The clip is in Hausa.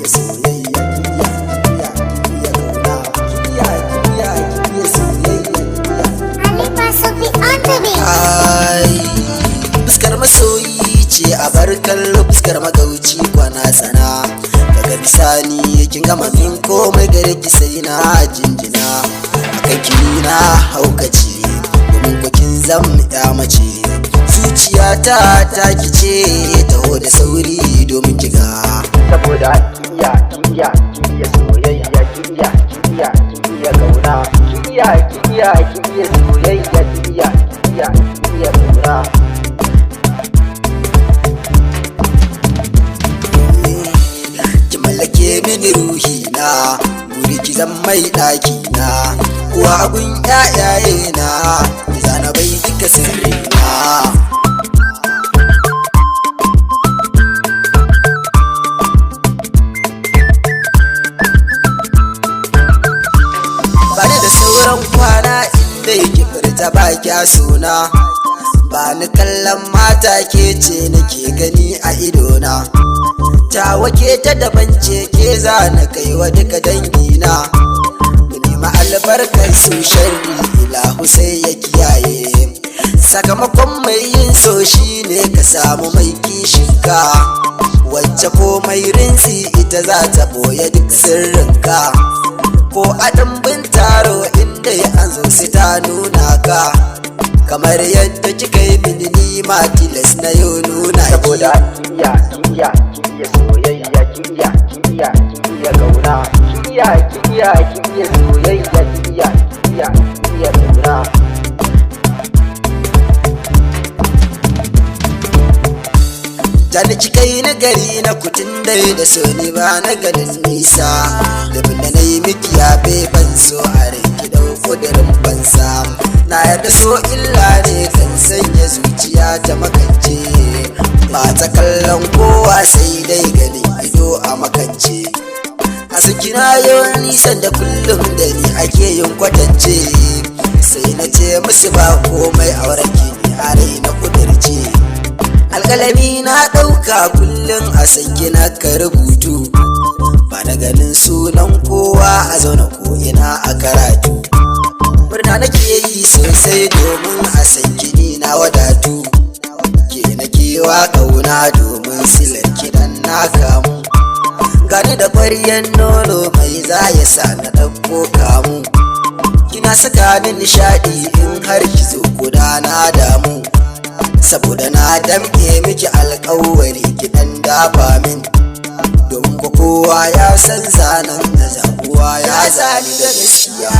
iya soyayya iya kauna iya soyayya Halifa Sofi on the beat. ai fuskar masoyi ce a bar kallo fuskar magauci kwana sana daga bisani kin gama min komai gare ki sai na jinjina akan kini na haukaci domin ko kin zama mace zuciyata ta kice taho da sauri domin kiga saboda kiya soyayya kiya kauna kiya soyayya kiya kauna ki mallake mini ruhi na guri ki zan mai daki na uwa gun yayaye na ki zana bai duka sirri na bani da sauran kwana inda yake furta ba kya suna ba ni kallon mata ke ce nake gani a idona ta wake ta daban ce ke za na kai wa duka dangina ku nema albarkar su sharri ilahu sai ya kiyaye sakamakon mai yin so shi ne ka samu mai kishinka wacce komai rinsi ita za ta boye duk sirrinka ko a ɗanbin taro inda ya an zo su ta nuna ka kamar yadda kika yi mini nima tilas na yau nuna saboda kiya soyayya kiya kauna kiya soyayya kiya kauna Tani kika yi nagari na kutun dai da so ni ba na ganin nisa da binda na yi miki ya ban so a rinki dau kudirin bansa na yarda so illa ne kan sanya zuciya ta makance ba ta kallon kowa sai dai ganin ido a makance a sakina yau nisan da kullum da ni ake yin kwatance sai na ce musu ba komai a warke ni a rai na kudirce alƙalami na ɗauka kullum a sanki na ka rubutu ba na ganin sunan kowa a zaune ko ina a karatu murna nake yi sosai domin a sanki ni na wadatu ke na kewa ƙauna domin silar kidan na kamu gani da ƙwaryan nono mai za ya sa na ɗauko kamu kina saka ni nishaɗi in har ki zo guda na damu saboda na damke miki alƙawari kiɗan dafa min domin kowa ya san zanen da zabuwa ya zani da gaskiya